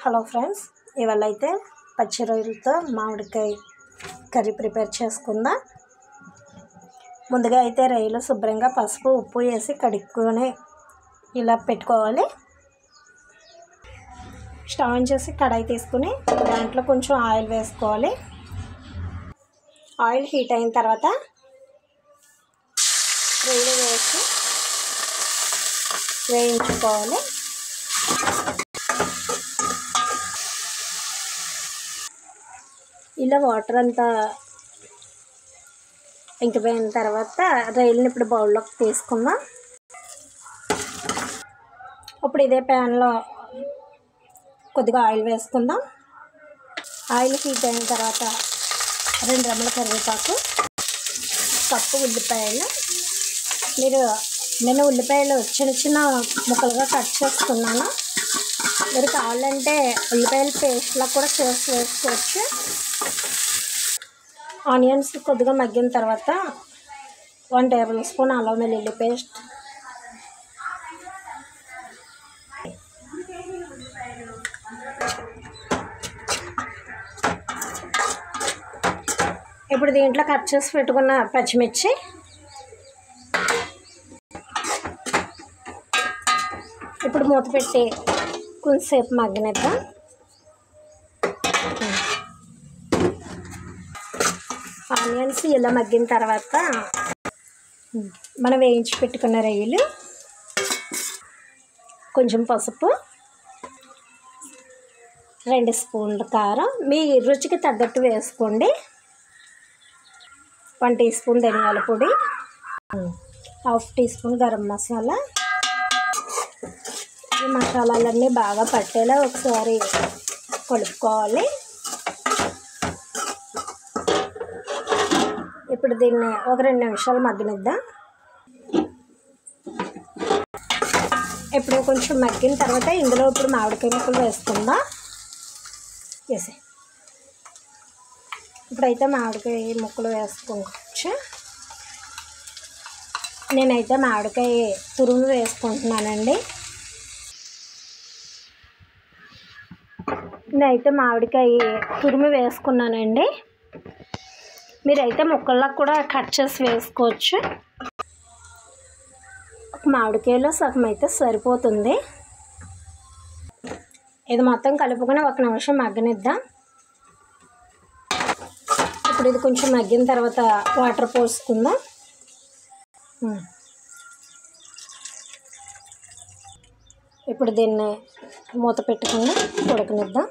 Hello friends, ఇవాళ అయితే పచ్చి రొయ్యలతో మామిడికాయ కర్రీ ప్రిపేర్ చేసుకుందాం. ముందుగా అయితే రొయ్యలు శుభ్రంగా పసుపు ఉప్పు వేసి కడుక్కొని ఇలా పెట్టుకోవాలి. స్టవ్ ఆన్ చేసి కడాయి తీసుకుని దాంట్లో కొంచెం ఆయిల్ వేసుకోవాలి. ఆయిల్ హీట్ అయిన తర్వాత రొయ్యలు వేసి వేయించుకోవాలి. ఇలా వాటర్ అంతా ఇంకిపోయిన తర్వాత రొయ్యలని ఇప్పుడు బౌల్లోకి తీసుకుందాం. ఇప్పుడు ఇదే ప్యాన్లో కొద్దిగా ఆయిల్ వేసుకుందాం. ఆయిల్ హీట్ అయిన తర్వాత 2 రెమ్మల కరివేపాకు, కప్పు ఉల్లిపాయలు. నేను ఉల్లిపాయలు చిన్న చిన్న ముక్కలుగా కట్ చేసుకున్నాను. మీరు కావాలంటే ఉల్లిపాయల పేస్ట్లా కూడా చేసి వేసుకోవచ్చు. ఆనియన్స్ కొద్దిగా మగ్గిన తర్వాత 1 టేబుల్ స్పూన్ అల్లం వెల్లుల్లి పేస్ట్, ఇప్పుడు దీంట్లో కట్ చేసి పెట్టుకున్న పచ్చిమిర్చి, ఇప్పుడు మూత పెట్టి కొంచెంసేపు మగ్గనిద్దాం. ఆనియన్స్ ఇలా మగ్గిన తర్వాత మనం వేయించి పెట్టుకున్న రొయ్యలు, కొంచెం పసుపు, 2 స్పూన్ల కారం, మీ రుచికి తగ్గట్టు వేసుకోండి. 1 టీ స్పూన్ ధనియాల పొడి, 1/2 టీ స్పూన్ గరం మసాలా. ఈ మసాలాలన్నీ బాగా పట్టేలా ఒకసారి కలుపుకోవాలి. ఇప్పుడు దీన్ని ఒక 2 నిమిషాలు మగ్గనిద్దాం. ఇప్పుడు కొంచెం మగ్గిన తర్వాత ఇందులో ఇప్పుడు మామిడికాయ ముక్కలు వేసుకుందాం. ఇప్పుడైతే మామిడికాయ ముక్కలు వేసుకోవచ్చు. నేనైతే మామిడికాయ తురుము వేసుకుంటున్నానండి. నేనైతే మామిడికాయ తురుము వేసుకున్నానండి. మీరైతే ముక్కల్లో కూడా కట్ చేసి వేసుకోవచ్చు. మామిడికాయలో సగం అయితే సరిపోతుంది. ఇది మొత్తం కలుపుకొని 1 నిమిషం మగ్గనిద్దాం. ఇప్పుడు ఇది కొంచెం మగ్గిన తర్వాత వాటర్ పోసుకుందాం. ఇప్పుడు దీన్ని మూత పెట్టుకుని ఉడకనిద్దాం.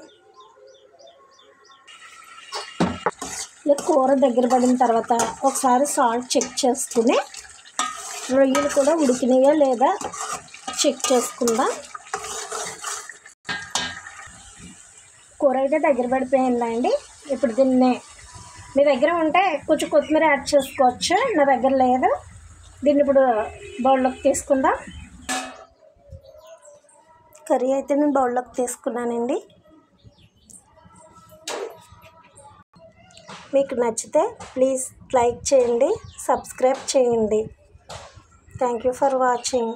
ఇలా కూర దగ్గర పడిన తర్వాత ఒకసారి సాల్ట్ చెక్ చేసుకుని రొయ్యలు కూడా ఉడికినాయో లేదా చెక్ చేసుకుందాం. కూర అయితే దగ్గర పడిపోయిందండి. ఇప్పుడు దీన్ని మీ దగ్గర ఉంటే కొంచెం కొత్తిమీర యాడ్ చేసుకోవచ్చు. నా దగ్గర లేదు. దీన్ని ఇప్పుడు బౌల్లోకి తీసుకుందాం. కర్రీ అయితే నేను బౌల్లోకి తీసుకున్నానండి. మీకు నచ్చితే ప్లీజ్ లైక్ చేయండి, సబ్స్క్రైబ్ చేయండి. Thank you for watching.